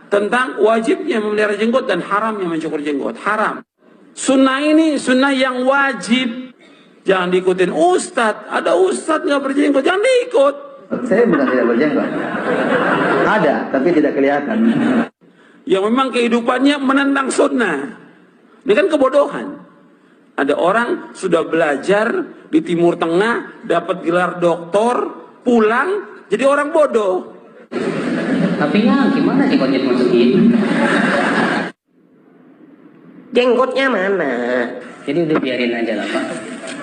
tentang wajibnya memelihara jenggot dan haramnya mencukur jenggot. Haram. Sunnah ini sunnah yang wajib. Jangan diikutin ustadz. Ada ustadz nggak berjenggot, jangan diikut. Saya bukan tidak berjenggot. Ada, tapi tidak kelihatan. Yang memang kehidupannya menentang sunnah. Ini kan kebodohan. Ada orang sudah belajar di Timur Tengah, dapat gelar doktor, pulang jadi orang bodoh. Tapi ya gimana jenggotnya dimasukin? Jenggotnya mana? Jadi udah biarin aja lah Pak.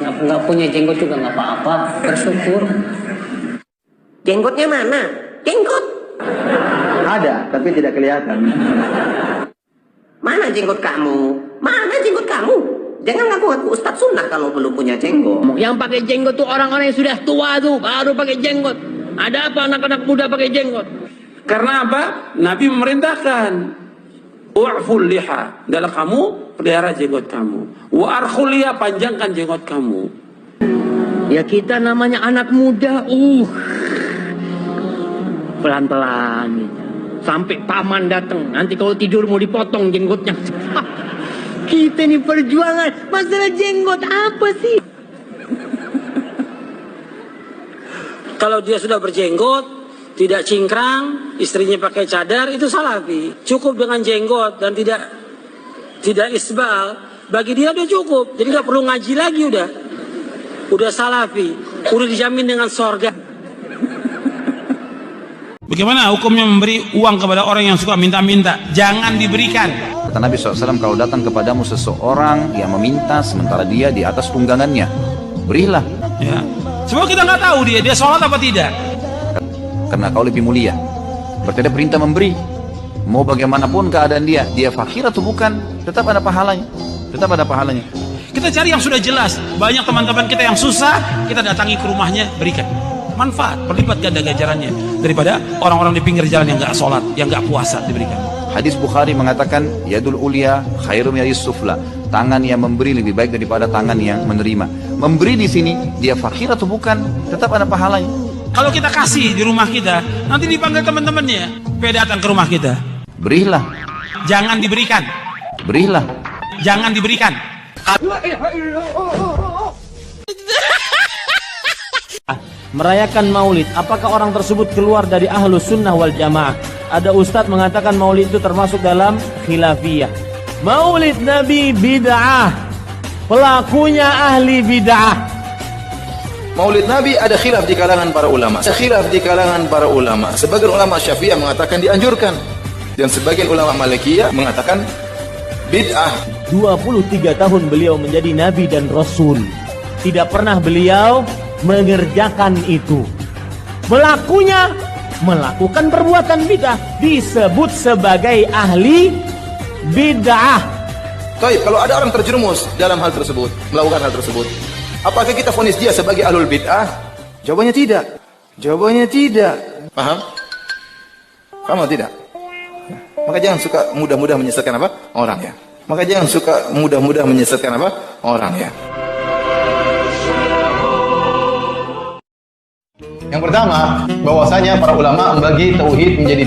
Nggak punya jenggot juga nggak apa-apa, bersyukur. Jenggotnya mana? Jenggot. Ada, tapi tidak kelihatan. Mana jenggot kamu? Mana jenggot kamu? Jangan ngaku-ngaku Ustadz Sunnah kalau belum punya jenggot. Yang pakai jenggot tuh orang-orang yang sudah tua tuh baru pakai jenggot. Ada apa anak-anak muda pakai jenggot? Karena apa? Nabi memerintahkan u'ful liha, adalah kamu pelihara jenggot kamu. Wa arkhul liha, panjangkan jenggot kamu. Ya kita namanya anak muda, pelan-pelan gitu. Sampai paman datang, nanti kalau tidur mau dipotong jenggotnya. Kita ini perjuangan, masalah jenggot apa sih? Kalau dia sudah berjenggot, tidak cingkrang, istrinya pakai cadar, itu salafi. Cukup dengan jenggot dan tidak isbal, bagi dia udah cukup. Jadi nggak perlu ngaji lagi udah salafi, udah dijamin dengan sorga. Bagaimana hukumnya memberi uang kepada orang yang suka minta-minta? Jangan diberikan. Kata Nabi SAW, kalau datang kepadamu seseorang yang meminta sementara dia di atas tunggangannya, berilah. Ya. Sebab kita nggak tahu dia sholat apa tidak. Karena kau lebih mulia. Berarti ada perintah memberi. Mau bagaimanapun keadaan dia fakir atau bukan, tetap ada pahalanya. Tetap ada pahalanya. Kita cari yang sudah jelas. Banyak teman-teman kita yang susah, kita datangi ke rumahnya, berikan. Manfaat, berlipat ganda ganjarannya daripada orang-orang di pinggir jalan yang nggak sholat, yang nggak puasa diberikan. Hadis Bukhari mengatakan, yadul ulia khairum yadis sufla. Tangan yang memberi lebih baik daripada tangan yang menerima. Memberi di sini, dia fakir atau bukan, tetap ada pahalanya. Kalau kita kasih di rumah kita, nanti dipanggil teman-temannya, datang ke rumah kita. Berilah. Jangan diberikan. Berilah. Jangan diberikan. Merayakan maulid, apakah orang tersebut keluar dari ahlus sunnah wal jamaah? Ada ustadz mengatakan maulid itu termasuk dalam khilafiyah. Maulid Nabi bid'ah, pelakunya ahli bid'ah. Maulid Nabi ada khilaf di kalangan para ulama. Khilaf di kalangan para ulama. Sebagian ulama Syafi'iyah mengatakan dianjurkan, dan sebagian ulama Malikiyah mengatakan bid'ah. 23 tahun beliau menjadi nabi dan rasul. Tidak pernah beliau mengerjakan itu. Melakukan perbuatan bid'ah, disebut sebagai ahli bid'ah. Baik, kalau ada orang terjerumus dalam hal tersebut, melakukan hal tersebut, apakah kita vonis dia sebagai ahlul bid'ah? Jawabannya tidak. Jawabannya tidak. Paham? Paham atau tidak? Maka jangan suka mudah-mudah menyesatkan apa? Orang ya. Maka jangan suka mudah-mudah menyesatkan apa? Orang ya. Yang pertama, bahwasanya para ulama membagi tauhid menjadi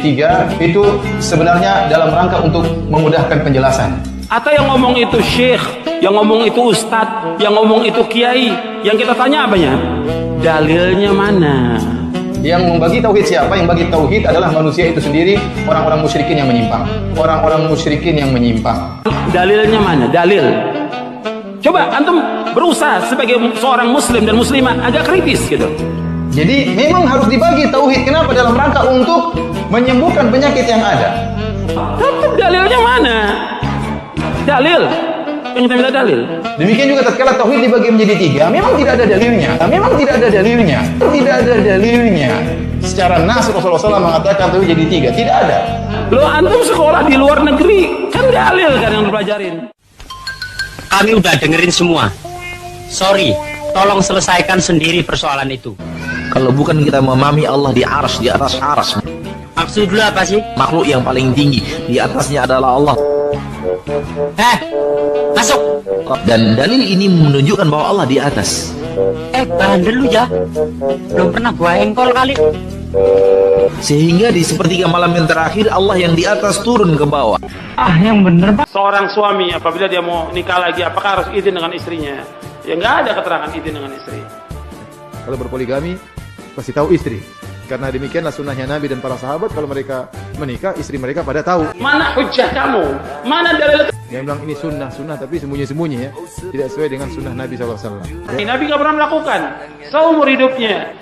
3, itu sebenarnya dalam rangka untuk memudahkan penjelasan. Atau yang ngomong itu syekh, yang ngomong itu ustadz, yang ngomong itu kiai, yang kita tanya apanya? Dalilnya mana? Yang membagi tauhid siapa? Yang bagi tauhid adalah manusia itu sendiri, orang-orang musyrikin yang menyimpang. Orang-orang musyrikin yang menyimpang. Dalilnya mana? Dalil. Coba antum berusaha sebagai seorang muslim dan muslimah agak kritis gitu. Jadi memang harus dibagi tauhid. Kenapa? Dalam rangka untuk menyembuhkan penyakit yang ada. Tapi dalilnya mana? Dalil. Yang kita minta dalil. Demikian juga tatkala tauhid dibagi menjadi 3, memang tidak ada dalilnya. Memang tidak ada dalilnya. Tidak ada dalilnya. Secara nas Rasulullah SAW mengatakan tauhid jadi 3. Tidak ada. Lo antum sekolah di luar negeri kan dalil kan yang dipelajarin. Kami udah dengerin semua. Sorry, tolong selesaikan sendiri persoalan itu. Kalau bukan kita memahami Allah di arsy, di atas arsy. Maksud lu apa sih? Makhluk yang paling tinggi, di atasnya adalah Allah. Masuk. Dan dalil ini menunjukkan bahwa Allah di atas. Bandel lu ya. Belum pernah gua engkol kali. Sehingga di sepertiga malam yang terakhir Allah yang di atas turun ke bawah. Seorang suami apabila dia mau nikah lagi, apakah harus izin dengan istrinya? Ya nggak ada keterangan izin dengan istri. Kalau berpoligami, pasti tahu istri. Karena demikianlah sunnahnya Nabi dan para sahabat, kalau mereka menikah, istri mereka pada tahu. Mana hujah kamu? Mana dalil? Yang bilang ini sunnah tapi sembunyi-sembunyi ya. Tidak sesuai dengan sunnah Nabi SAW. Nabi nggak pernah melakukan seumur hidupnya.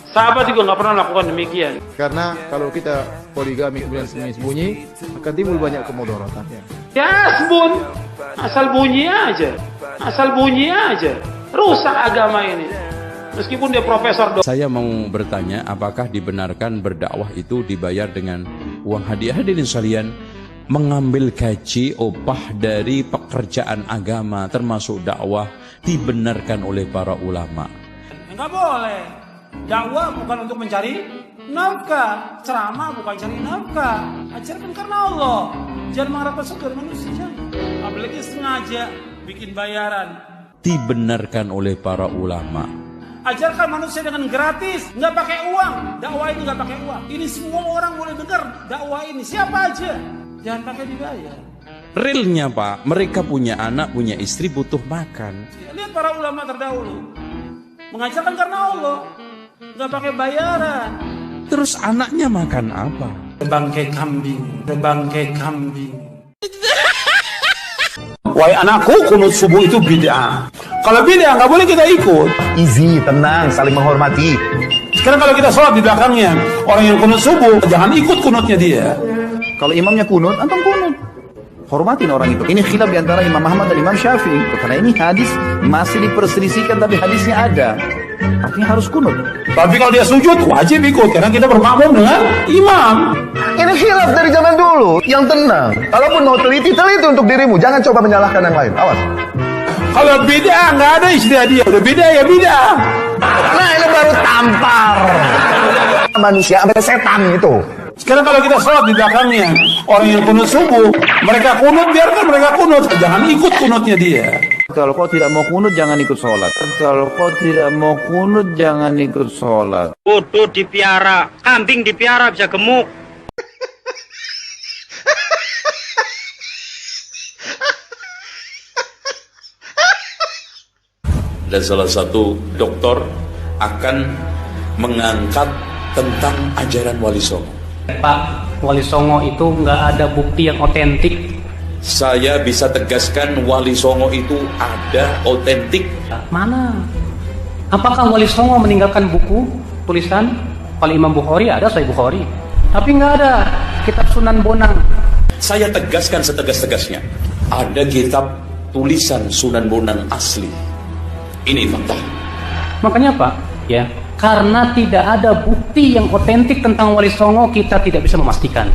Sahabat juga nggak pernah melakukan demikian. Karena kalau kita poligami kemudian sembunyi-sembunyi, akan timbul banyak kemudaratannya. Ya sebun, asal bunyi aja. Asal bunyi aja. Rusak agama ini. Meskipun dia profesor. Saya mau bertanya, apakah dibenarkan berdakwah itu dibayar dengan uang hadiah? Hadirin sekalian, mengambil gaji upah dari pekerjaan agama termasuk dakwah dibenarkan oleh para ulama. Enggak boleh. Dakwah bukan untuk mencari nafkah, ceramah bukan cari nafkah. Ajarkan karena Allah. Jangan mengharapkan surga manusia. Apalagi sengaja bikin bayaran. Dibenarkan oleh para ulama. Ajarkan manusia dengan gratis, nggak pakai uang. Dakwah ini nggak pakai uang. Ini semua orang boleh dengar dakwah ini. Siapa aja, jangan pakai dibayar. Realnya Pak, mereka punya anak, punya istri, butuh makan. Lihat para ulama terdahulu, mengajarkan karena Allah, nggak pakai bayaran. Terus anaknya makan apa? Bangkai kambing, bangkai kambing. Wahai anakku, kunut subuh itu bid'ah. Kalau bid'ah nggak boleh kita ikut. Easy, tenang, saling menghormati. Sekarang kalau kita sholat di belakangnya, orang yang kunut subuh, jangan ikut kunutnya dia. Kalau imamnya kunut, antum kunut. Hormatin orang itu. Ini khilaf di antara Imam Ahmad dan Imam Syafi'i. Karena ini hadis masih diperselisihkan, tapi hadisnya ada. Artinya harus kunut. Tapi kalau dia sujud, wajib ikut. Karena kita bermakmum dengan imam. Ini khilaf dari zaman dulu. Yang tenang. Kalaupun mau teliti untuk dirimu. Jangan coba menyalahkan yang lain. Awas. Kalau beda, nggak ada istilah dia. Udah beda ya beda. Nah ini baru tampar. Manusia sampai setan itu. Sekarang kalau kita sholat di belakangnya, orang yang kunut subuh, mereka kunut, biarkan mereka kunut. Jangan ikut kunutnya dia. Kalau kau tidak mau kunut, jangan ikut sholat. Kalau kau tidak mau kunut, jangan ikut sholat. Bodoh dipiara, kambing dipiara bisa gemuk. Dan salah satu dokter akan mengangkat tentang ajaran Wali Songo. Pak, Wali Songo itu nggak ada bukti yang otentik. Saya bisa tegaskan Wali Songo itu ada otentik. Mana? Apakah Wali Songo meninggalkan buku tulisan? Kalau Imam Bukhari ada Sahih Bukhari, tapi nggak ada kitab Sunan Bonang. Saya tegaskan setegas-tegasnya, ada kitab tulisan Sunan Bonang asli. Ini fakta. Makanya Pak, ya, karena tidak ada bukti yang otentik tentang Wali Songo, kita tidak bisa memastikan.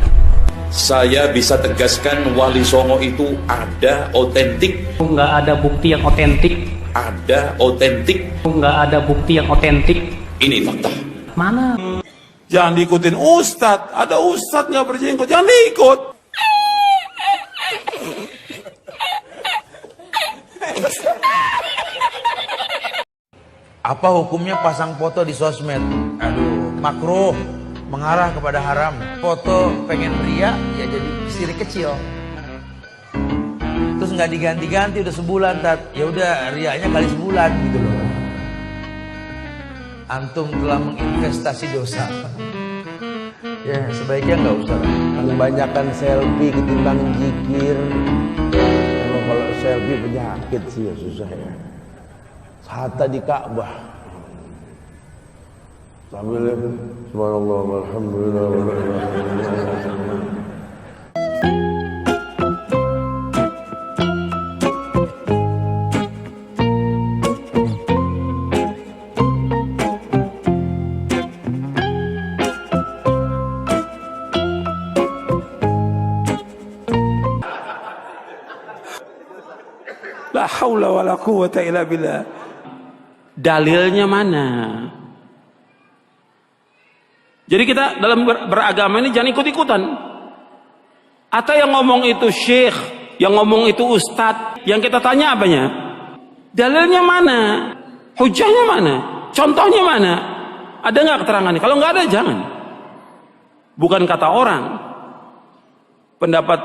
Saya bisa tegaskan Wali Songo itu ada otentik. Nggak ada bukti yang otentik. Ada otentik. Nggak ada bukti yang otentik. Ini fakta. Mana? Jangan diikutin ustadz. Ada ustadz nggak berjenggot, jangan diikut. Apa hukumnya pasang foto di sosmed? Aduh, makruh, mengarah kepada haram. Foto pengen ria, ya jadi sirik kecil. Terus nggak diganti-ganti udah sebulan, tat. Ya udah riaknya kali sebulan gitu loh. Antum telah menginvestasi dosa. Ya sebaiknya nggak usah. Kebanyakan selfie ketimbang zikir. Kalau selfie penyakit sih ya susah ya. Hatta di Ka'bah sambil subhanallah walhamdulillah La haula wa la quwwata illa billah. Dalilnya mana? Jadi kita dalam beragama ini jangan ikut-ikutan. Atau yang ngomong itu syekh, yang ngomong itu ustadz, yang kita tanya apanya? Dalilnya mana? Hujahnya mana? Contohnya mana? Ada nggak keterangannya? Kalau nggak ada, jangan. Bukan kata orang. Pendapat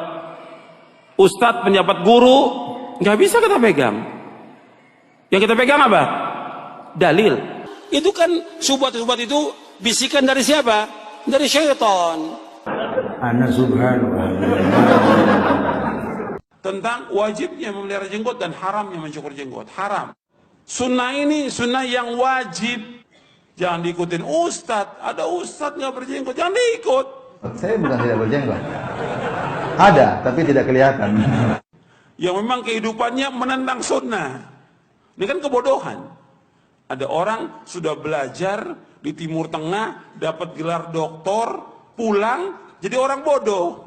ustadz, pendapat guru, nggak bisa kita pegang. Yang kita pegang apa? Dalil. Itu kan syubhat-syubhat itu bisikan dari siapa? Dari syaitan. Ana subhanallah. Tentang wajibnya memelihara jenggot dan haramnya mencukur jenggot. Haram. Sunnah ini sunnah yang wajib. Jangan diikutin ustadz. Ada ustadz nggak berjenggot, jangan diikut. Saya bukan tidak berjenggot. Ada, tapi tidak kelihatan. Yang memang kehidupannya menentang sunnah. Ini kan kebodohan. Ada orang sudah belajar di Timur Tengah, dapat gelar doktor, pulang jadi orang bodoh.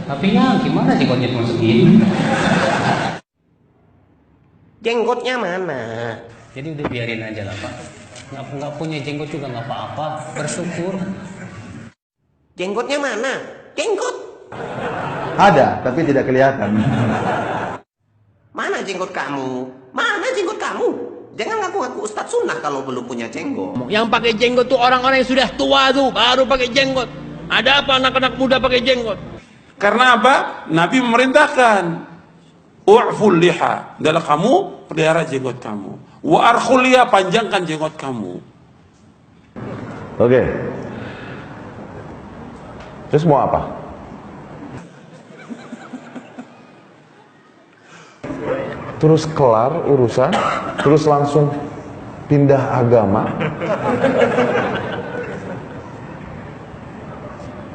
Tapi ya gimana jenggotnya cuma segini? Jenggotnya mana? Jadi udah biarin aja lah Pak. Nggak punya jenggot juga nggak apa-apa. Bersyukur. Jenggotnya mana? Jenggot. Ada, tapi tidak kelihatan. Mana jenggot kamu? Mana jenggot kamu? Jangan ngaku-ngaku Ustadz Sunnah kalau belum punya jenggot. Yang pakai jenggot tuh orang-orang yang sudah tua tuh baru pakai jenggot. Ada apa anak-anak muda pakai jenggot? Karena apa? Nabi memerintahkan u'ful liha, adalah kamu pelihara jenggot kamu. Wa arkhul liha, panjangkan jenggot kamu. Oke. Terus mau apa? Terus kelar urusan, terus langsung pindah agama.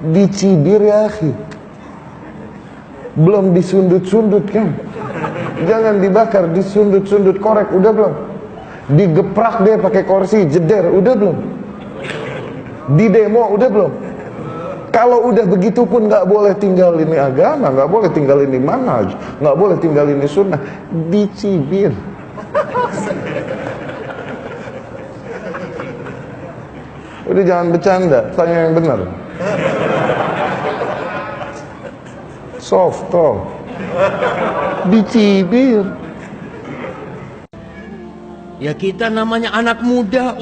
Dicibir ya akhi. Belum disundut-sundut kan? Jangan dibakar, disundut-sundut, korek, udah belum? Digeprak dia pakai kursi, jeder, udah belum? Di demo, udah belum? Kalau udah begitu pun nggak boleh tinggal ini agama, nggak boleh tinggal ini manhaj, nggak boleh tinggal ini sunnah, dicibir. Udah jangan bercanda, tanya yang benar. Soft toh, dicibir. Ya kita namanya anak muda,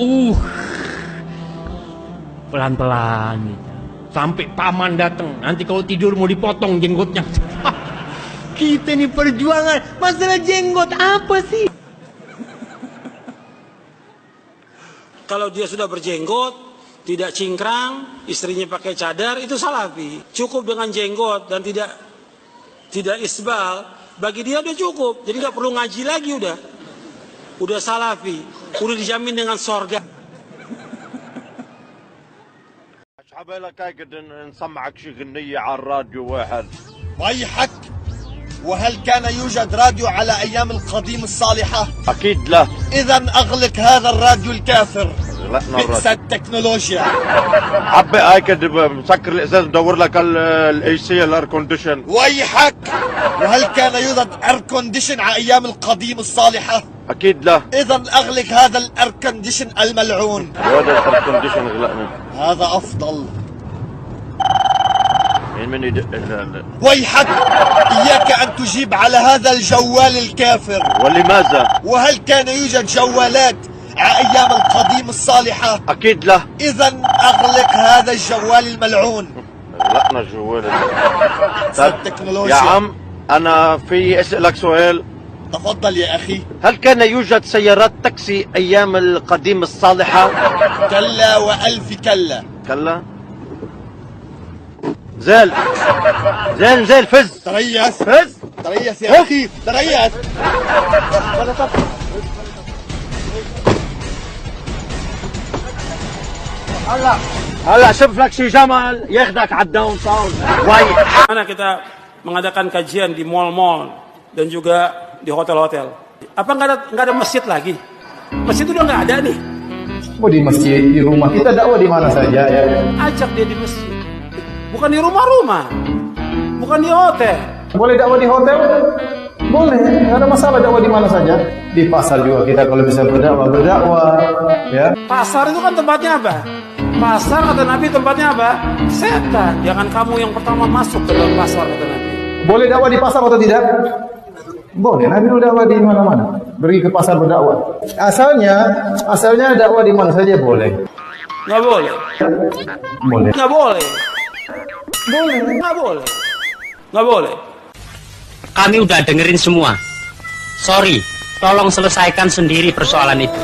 pelan-pelan gitu. Sampai paman datang, nanti kalau tidur mau dipotong jenggotnya. Kita nih perjuangan, masalah jenggot apa sih? Kalau dia sudah berjenggot, tidak cingkrang, istrinya pakai cadar, itu salafi. Cukup dengan jenggot dan tidak isbal, bagi dia udah cukup. Jadi nggak perlu ngaji lagi udah salafi, udah dijamin dengan sorga. عبالك اقعد نسمعك شي غنية على الراديو واحد. ويحك، وهل كان يوجد راديو على ايام القديم الصالحة؟ اكيد لا. اذا اغلق هذا الراديو الكافر. غلقنا بئس التكنولوجيا. عبي اكد مسكر الازاز ندور لك الاي سي الار كونديشن. ويحك، وهل كان يوجد اير كونديشن على ايام القديم الصالحة؟ اكيد لا. اذا اغلق هذا الاير كونديشن الملعون. هذا الاير كونديشن غلقنا. هذا افضل. من يدق ويحك، إياك أن تجيب على هذا الجوال الكافر. ولماذا؟ وهل كان يوجد جوالات على أيام القديم الصالحة؟ أكيد لا. إذا أغلق هذا الجوال الملعون. غلقنا الجوال. التكنولوجيا. يا عم أنا في أسألك سؤال. تفضل يا أخي. هل كان يوجد سيارات تاكسي أيام القديم الصالحة؟ كلا وألف كلا. كلا؟ زال فز. تريث فز. تريث يا أخي، تريث. هلا شوف لك شي جمل ياخدك على الداون تاون. Mana kita mengadakan kajian di mal-mal dan juga di hotel-hotel. Apa nggak ada masjid lagi? Masjid udah nggak ada nih. Oh, di masjid, di rumah kita dakwah di mana saja ya. Ajak dia di masjid. Bukan di rumah-rumah, bukan di hotel. Boleh dakwah di hotel? Boleh, nggak ada masalah dakwah di mana saja. Di pasar juga kita kalau bisa berdakwah, ya. Pasar itu kan tempatnya apa? Pasar kata Nabi tempatnya apa? Setan. Jangan kamu yang pertama masuk ke dalam pasar kata Nabi. Boleh dakwah di pasar atau tidak? Boleh, Nabi udah dakwah di mana-mana. Pergi ke pasar berdakwah. Asalnya dakwah di mana saja boleh. Nggak boleh. Boleh. Nggak boleh. Nggak boleh. Nggak boleh. Kami udah dengerin semua. Sorry, tolong selesaikan sendiri persoalan itu.